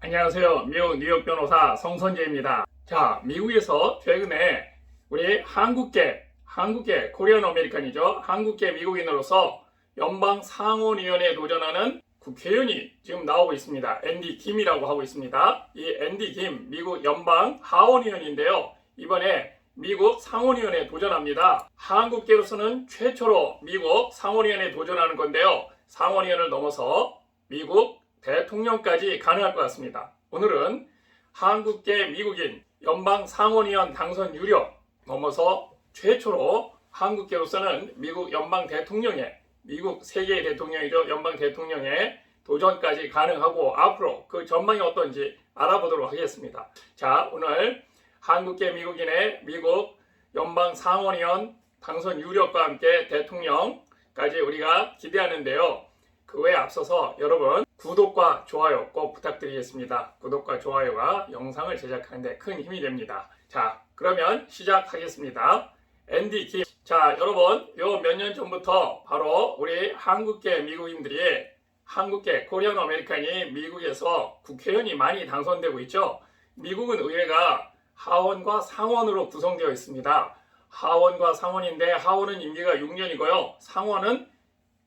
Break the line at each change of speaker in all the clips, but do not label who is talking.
안녕하세요. 미국 뉴욕 변호사 성선재입니다. 자, 미국에서 최근에 우리 한국계 코리안 아메리칸이죠. 한국계 미국인으로서 연방 상원의원에 도전하는 국회의원이 지금 나오고 있습니다. 앤디 김이라고 하고 있습니다. 이 앤디 김 미국 연방 하원의원인데요. 이번에 미국 상원의원에 도전합니다. 한국계로서는 최초로 미국 상원의원에 도전하는 건데요. 상원의원을 넘어서 미국 대통령까지 가능할 것 같습니다. 오늘은 한국계 미국인 연방 상원의원 당선 유력 넘어서 최초로 한국계로서는 미국 연방 대통령에 미국 세계의 대통령이죠. 연방 대통령에 도전까지 가능하고 앞으로 그 전망이 어떤지 알아보도록 하겠습니다. 자, 오늘 한국계 미국인의 미국 연방 상원의원 당선 유력과 함께 대통령까지 우리가 기대하는데요. 그 외에 앞서서 여러분 구독과 좋아요 꼭 부탁드리겠습니다. 구독과 좋아요가 영상을 제작하는 데 큰 힘이 됩니다. 자, 그러면 시작하겠습니다. 앤디 김. 자, 여러분 요 몇 년 전부터 바로 우리 한국계 미국인들이 한국계 코리안 아메리칸이 미국에서 국회의원이 많이 당선되고 있죠. 미국은 의회가 하원과 상원으로 구성되어 있습니다. 하원과 상원인데 하원은 임기가 6년이고요. 상원은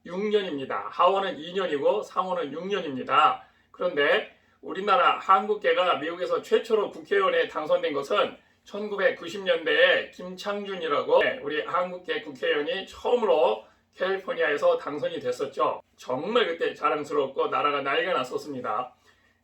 6년입니다. 하원은 2년이고 상원은 6년입니다. 그런데 우리나라 한국계가 미국에서 최초로 국회의원에 당선된 것은 1990년대에 김창준이라고 우리 한국계 국회의원이 처음으로 캘리포니아에서 당선이 됐었죠. 정말 그때 자랑스럽고 나라가 난리가 났었습니다.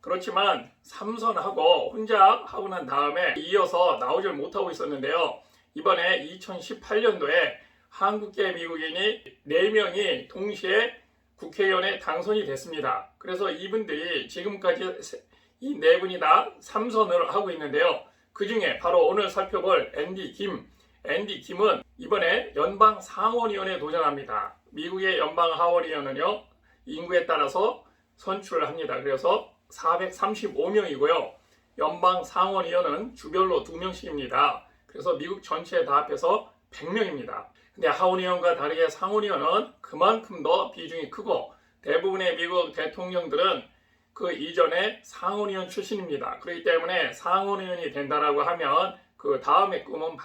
그렇지만 3선하고 혼자 하고 난 다음에 이어서 나오질 못하고 있었는데요. 이번에 2018년도에 한국계 미국인이 4명이 동시에 국회의원에 당선이 됐습니다. 그래서 이분들이 지금까지 이 4분이 다 3선을 하고 있는데요. 그 중에 바로 오늘 살펴볼 앤디 김은 이번에 연방 상원의원에 도전합니다. 미국의 연방 하원의원은요, 인구에 따라서 선출을 합니다. 그래서 435명이고요. 연방 상원의원은 주별로 2명씩입니다. 그래서 미국 전체에 다 합해서 100명입니다. 근데 하원의원과 다르게 상원의원은 그만큼 더 비중이 크고 대부분의 미국 대통령들은 그 이전에 상원의원 출신입니다. 그렇기 때문에 상원의원이 된다라고 하면 그 다음의 꿈은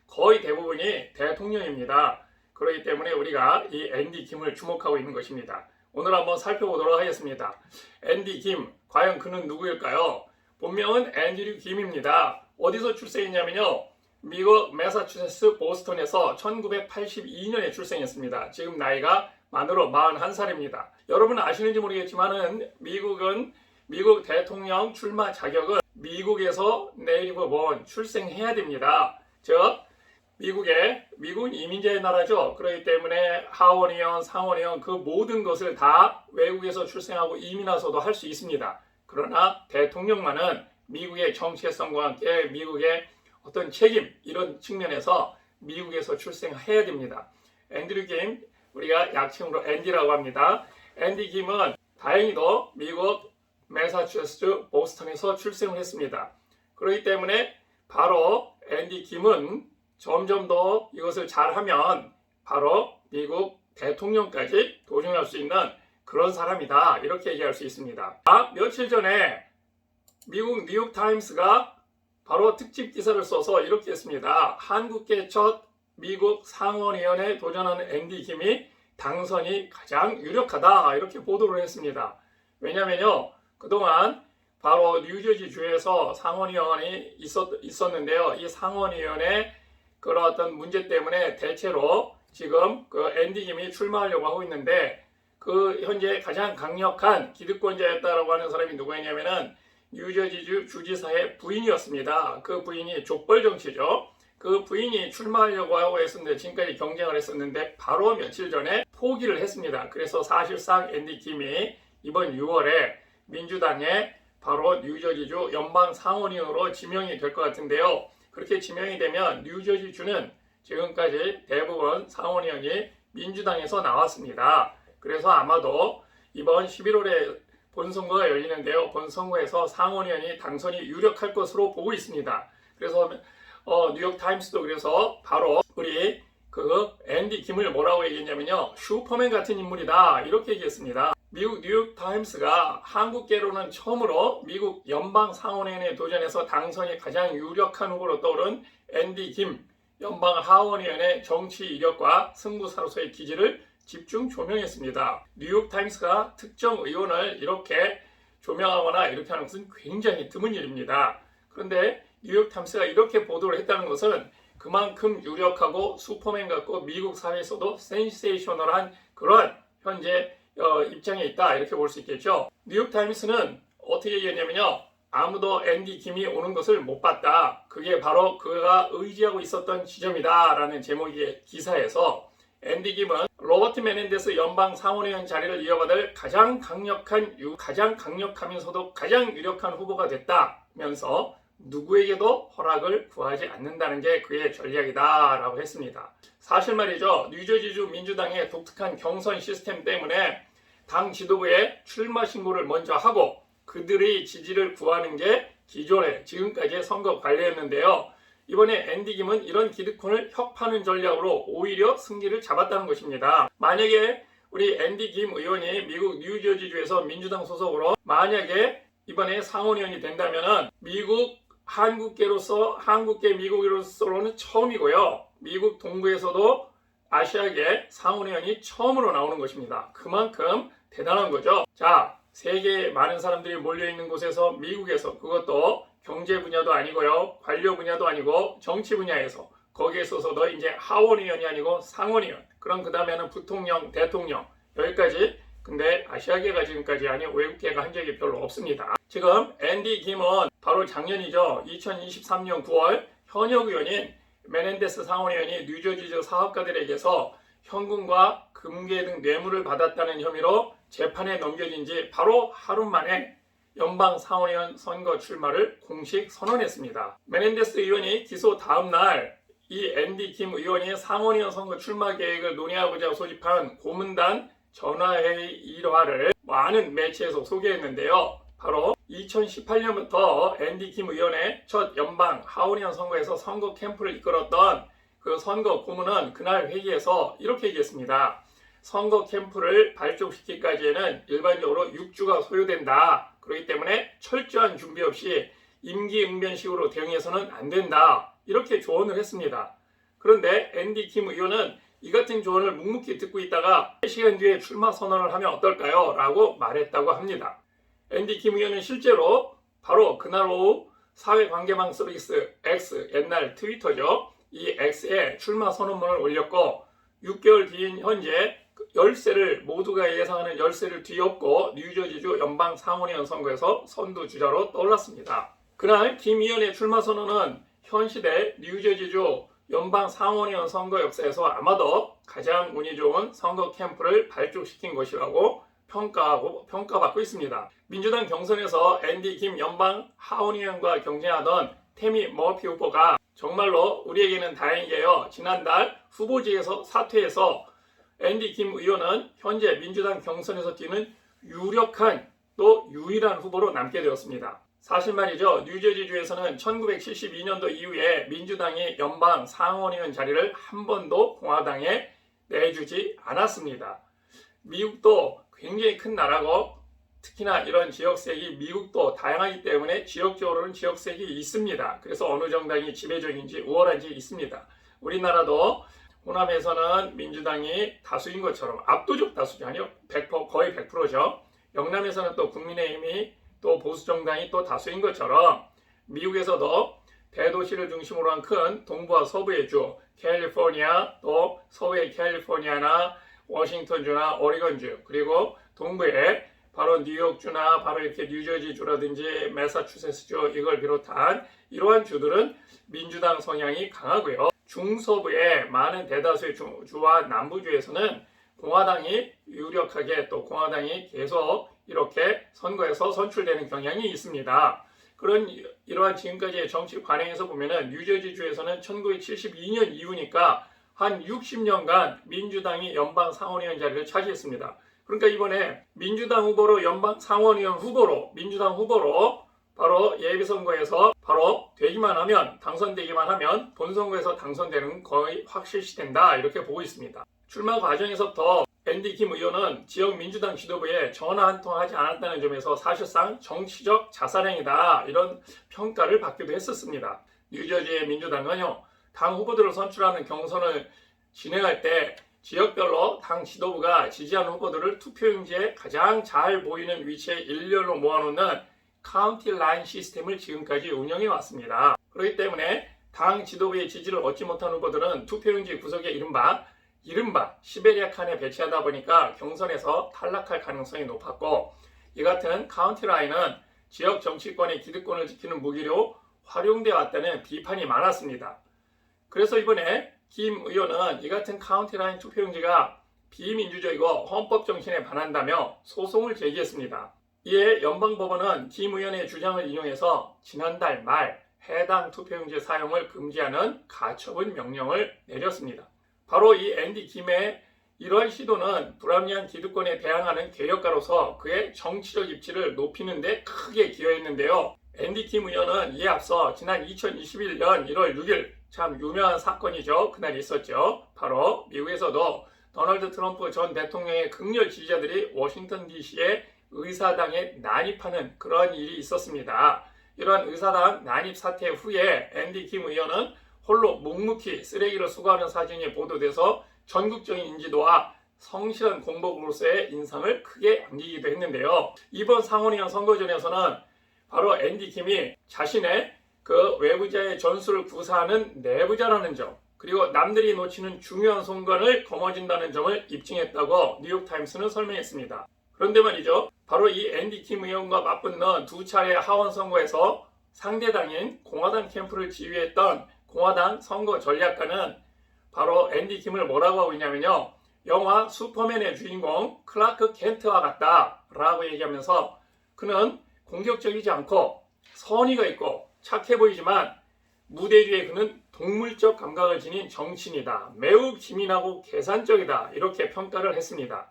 거의 대부분이 대통령입니다. 그렇기 때문에 우리가 이 앤디 김을 주목하고 있는 것입니다. 오늘 한번 살펴보도록 하겠습니다. 앤디 김, 과연 그는 누구일까요? 본명은 앤드류 김입니다. 어디서 출생했냐면요. 미국 매사추세츠 보스턴에서 1982년에 출생했습니다. 지금 나이가 만으로 41살입니다. 여러분은 아시는지 모르겠지만은 미국 대통령 출마 자격은 미국에서 네이티브 본 출생해야 됩니다. 즉 미국은 이민자의 나라죠. 그렇기 때문에 하원의원, 상원의원 그 모든 것을 다 외국에서 출생하고 이민 와서도 할 수 있습니다. 그러나 대통령만은 미국의 정체성과 함께 미국의 어떤 책임 이런 측면에서 미국에서 출생해야 됩니다. 앤드류 김, 우리가 약칭으로 앤디라고 합니다. 앤디 김은 다행히도 미국 매사추세츠 보스턴에서 출생을 했습니다. 그렇기 때문에 바로 앤디 김은 점점 더 이것을 잘하면 바로 미국 대통령까지 도전할 수 있는 그런 사람이다, 이렇게 얘기할 수 있습니다. 며칠 전에 미국 뉴욕타임스가 바로 특집 기사를 써서 이렇게 했습니다. 한국계 첫 미국 상원의원에 도전하는 앤디 김이 당선이 가장 유력하다, 이렇게 보도를 했습니다. 왜냐면요, 그동안 바로 뉴저지 주에서 상원의원이 있었는데요. 이 상원의원의 그런 어떤 문제 때문에 대체로 지금 그 앤디 김이 출마하려고 하고 있는데, 그 현재 가장 강력한 기득권자였다라고 하는 사람이 누구였냐면은 뉴저지 주지사의 부인이었습니다. 그 부인이 족벌 정치죠. 그 부인이 출마하려고 하고 했었는데, 지금까지 경쟁을 했었는데 바로 며칠 전에 포기를 했습니다. 그래서 사실상 앤디 김이 이번 6월에 민주당의 바로 뉴저지주 연방 상원의원으로 지명이 될 것 같은데요. 그렇게 지명이 되면 뉴저지주는 지금까지 대부분 상원의원이 민주당에서 나왔습니다. 그래서 아마도 이번 11월에 본선거가 열리는데요. 본선거에서 상원의원이 당선이 유력할 것으로 보고 있습니다. 그래서 뉴욕타임스도 그래서 바로 우리 그 앤디 김을 뭐라고 얘기했냐면요. 슈퍼맨 같은 인물이다, 이렇게 얘기했습니다. 미국 뉴욕타임스가 한국계로는 처음으로 미국 연방 상원의원에 도전해서 당선이 가장 유력한 후보로 떠오른 앤디 김 연방 하원의원의 정치 이력과 승부사로서의 기질을 집중 조명했습니다. 뉴욕타임스가 특정 의원을 이렇게 조명하거나 이렇게 하는 것은 굉장히 드문 일입니다. 그런데 뉴욕타임스가 이렇게 보도를 했다는 것은 그만큼 유력하고 슈퍼맨 같고 미국 사회에서도 센세이셔널한 그러한 현재 입장에 있다 이렇게 볼 수 있겠죠. 뉴욕타임스는 어떻게 얘기했냐면요. 아무도 앤디 김이 오는 것을 못 봤다. 그게 바로 그가 의지하고 있었던 지점이다 라는 제목의 기사에서 앤디 김은 로버트 메넨데스 연방 상원의원 자리를 이어받을 가장 강력하면서도 가장 유력한 후보가 됐다면서 누구에게도 허락을 구하지 않는다는 게 그의 전략이다 라고 했습니다. 사실 말이죠. 뉴저지주 민주당의 독특한 경선 시스템 때문에 당 지도부에 출마 신고를 먼저 하고 그들의 지지를 구하는 게 기존의 지금까지의 선거 관례였는데요. 이번에 앤디 김은 이런 기득권을 혁파하는 전략으로 오히려 승기를 잡았다는 것입니다. 만약에 우리 앤디 김 의원이 미국 뉴저지주에서 민주당 소속으로 만약에 이번에 상원의원이 된다면 미국 한국계 미국으로서는 처음이고요. 미국 동부에서도 아시아계 상원의원이 처음으로 나오는 것입니다. 그만큼 대단한 거죠. 자, 세계에 많은 사람들이 몰려있는 곳에서 미국에서 그것도 경제 분야도 아니고요. 관료 분야도 아니고 정치 분야에서 거기에 있어서도 이제 하원의원이 아니고 상원의원 그럼 그 다음에는 부통령, 대통령 여기까지 근데 아시아계가 지금까지 아니 외국계가 한 적이 별로 없습니다. 지금 앤디 김은 바로 작년이죠. 2023년 9월 현역 의원인 메넨데스 상원의원이 뉴저지주 사업가들에게서 현금과 금괴 등 뇌물을 받았다는 혐의로 재판에 넘겨진 지 바로 하루 만에 연방 상원의원 선거 출마를 공식 선언했습니다. 메넨데스 의원이 기소 다음 날 이 앤디 김 의원이 상원의원 선거 출마 계획을 논의하고자 소집한 고문단 전화회의 일화를 많은 매체에서 소개했는데요. 바로 2018년부터 앤디 김 의원의 첫 연방 하원의원 선거에서 선거 캠프를 이끌었던 그 선거 고문은 그날 회의에서 이렇게 얘기했습니다. 선거 캠프를 발족시키기까지에는 일반적으로 6주가 소요된다. 그렇기 때문에 철저한 준비 없이 임기응변식으로 대응해서는 안 된다. 이렇게 조언을 했습니다. 그런데 앤디 김 의원은 이 같은 조언을 묵묵히 듣고 있다가 3시간 뒤에 출마 선언을 하면 어떨까요? 라고 말했다고 합니다. 앤디 김 의원은 실제로 바로 그날 오후 사회관계망 서비스 X, 옛날 트위터죠. 이 X에 출마 선언문을 올렸고 6개월 뒤인 현재 열세를 모두가 예상하는 열세를 뒤엎고 뉴저지주 연방 상원의원 선거에서 선두주자로 떠올랐습니다. 그날 김 의원의 출마 선언은 현 시대 뉴저지주 연방 상원의원 선거 역사에서 아마도 가장 운이 좋은 선거 캠프를 발족시킨 것이라고 평가받고 있습니다. 민주당 경선에서 앤디 김 연방 하원의원과 경쟁하던 태미 머피 후보가 정말로 우리에게는 다행이에요. 지난달 후보직에서 사퇴해서 앤디 김 의원은 현재 민주당 경선에서 뛰는 유력한 또 유일한 후보로 남게 되었습니다. 사실 말이죠. 뉴저지주에서는 1972년도 이후에 민주당이 연방 상원의원 자리를 한 번도 공화당에 내주지 않았습니다. 미국도 굉장히 큰 나라고 특히나 이런 지역색이 미국도 다양하기 때문에 지역적으로는 지역색이 있습니다. 그래서 어느 정당이 지배적인지 우월한지 있습니다. 우리나라도 호남에서는 민주당이 다수인 것처럼 압도적 다수가 아니요 100%, 거의 100%죠. 영남에서는 또 국민의힘이 또 보수정당이 또 다수인 것처럼 미국에서도 대도시를 중심으로 한 큰 동부와 서부의 주 캘리포니아 또 서부의 캘리포니아나 워싱턴주나 오리건주 그리고 동부에 바로 뉴욕주나 바로 이렇게 뉴저지주라든지 매사추세츠주 이걸 비롯한 이러한 주들은 민주당 성향이 강하고요. 중서부의 많은 대다수의 주와 남부주에서는 공화당이 유력하게 또 공화당이 계속 이렇게 선거에서 선출되는 경향이 있습니다. 이러한 지금까지의 정치 관행에서 보면은 뉴저지주에서는 1972년 이후니까 한 60년간 민주당이 연방 상원의원 자리를 차지했습니다. 그러니까 이번에 민주당 후보로 연방 상원의원 후보로 민주당 후보로 바로 예비선거에서 바로 당선되기만 하면 본선거에서 당선되는 거의 확실시된다 이렇게 보고 있습니다. 출마 과정에서부터 앤디 김 의원은 지역 민주당 지도부에 전화 한 통 하지 않았다는 점에서 사실상 정치적 자살행위다 이런 평가를 받기도 했었습니다. 뉴저지의 민주당은요, 당 후보들을 선출하는 경선을 진행할 때 지역별로 당 지도부가 지지하는 후보들을 투표용지에 가장 잘 보이는 위치에 일렬로 모아놓는 카운티 라인 시스템을 지금까지 운영해 왔습니다. 그렇기 때문에 당 지도부의 지지를 얻지 못한 후보들은 투표용지 구석에 이른바 시베리아 칸에 배치하다 보니까 경선에서 탈락할 가능성이 높았고, 이 같은 카운티 라인은 지역 정치권의 기득권을 지키는 무기로 활용되어 왔다는 비판이 많았습니다. 그래서 이번에 김 의원은 이 같은 카운티 라인 투표용지가 비민주적이고 헌법 정신에 반한다며 소송을 제기했습니다. 이에 연방법원은 김 의원의 주장을 인용해서 지난달 말 해당 투표용지 사용을 금지하는 가처분 명령을 내렸습니다. 바로 이 앤디 김의 이러한 시도는 불합리한 기득권에 대항하는 개혁가로서 그의 정치적 입지를 높이는 데 크게 기여했는데요. 앤디 김 의원은 이에 앞서 지난 2021년 1월 6일 참 유명한 사건이죠. 그날 있었죠. 바로 미국에서도 도널드 트럼프 전 대통령의 극렬 지지자들이 워싱턴 DC에 의사당에 난입하는 그런 일이 있었습니다. 이러한 의사당 난입 사태 후에 앤디 김 의원은 홀로 묵묵히 쓰레기를 수거하는 사진이 보도돼서 전국적인 인지도와 성실한 공복으로서의 인상을 크게 안기기도 했는데요. 이번 상원의원 선거전에서는 바로 앤디 김이 자신의 그 외부자의 전술을 구사하는 내부자라는 점, 그리고 남들이 놓치는 중요한 순간을 거머쥔다는 점을 입증했다고 뉴욕타임스는 설명했습니다. 그런데 말이죠, 바로 이 앤디 김 의원과 맞붙는 두 차례 하원 선거에서 상대당인 공화당 캠프를 지휘했던 공화당 선거 전략가는 바로 앤디 김을 뭐라고 하고 있냐면요, 영화 슈퍼맨의 주인공 클라크 켄트와 같다라고 얘기하면서 그는 공격적이지 않고 선의가 있고 착해 보이지만 무대 뒤에 그는 동물적 감각을 지닌 정치인이다. 매우 기민하고 계산적이다. 이렇게 평가를 했습니다.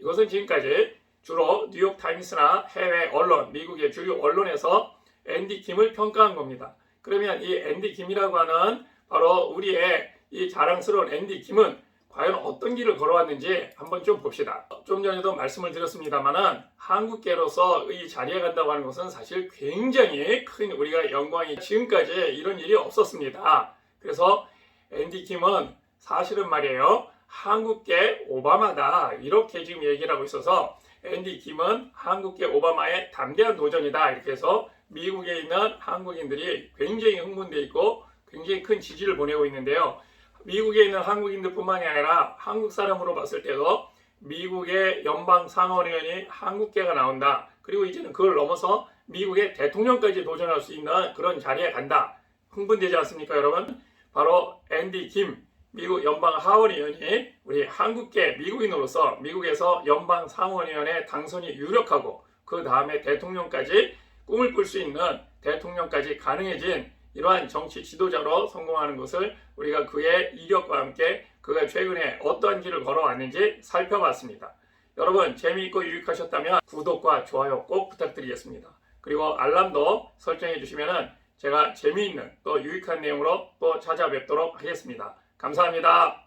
이것은 지금까지 주로 뉴욕타임스나 해외 언론, 미국의 주요 언론에서 앤디 김을 평가한 겁니다. 그러면 이 앤디 김이라고 하는 바로 우리의 이 자랑스러운 앤디 김은 과연 어떤 길을 걸어왔는지 한번 좀 봅시다. 좀 전에도 말씀을 드렸습니다만은 한국계로서 이 자리에 간다고 하는 것은 사실 굉장히 큰 우리가 영광이, 지금까지 이런 일이 없었습니다. 그래서 앤디 김은 사실은 말이에요, 한국계 오바마다 이렇게 지금 얘기를 하고 있어서 앤디 김은 한국계 오바마의 담대한 도전이다 이렇게 해서 미국에 있는 한국인들이 굉장히 흥분되어 있고 굉장히 큰 지지를 보내고 있는데요. 미국에 있는 한국인들뿐만이 아니라 한국 사람으로 봤을 때도 미국의 연방 상원의원이 한국계가 나온다. 그리고 이제는 그걸 넘어서 미국의 대통령까지 도전할 수 있는 그런 자리에 간다. 흥분되지 않습니까, 여러분? 바로 앤디 김 미국 연방 하원의원이 우리 한국계 미국인으로서 미국에서 연방 상원의원의 당선이 유력하고 그 다음에 대통령까지 꿈을 꿀 수 있는, 대통령까지 가능해진 이러한 정치 지도자로 성공하는 것을 우리가 그의 이력과 함께 그가 최근에 어떠한 길을 걸어왔는지 살펴봤습니다. 여러분 재미있고 유익하셨다면 구독과 좋아요 꼭 부탁드리겠습니다. 그리고 알람도 설정해 주시면 제가 재미있는 또 유익한 내용으로 또 찾아뵙도록 하겠습니다. 감사합니다.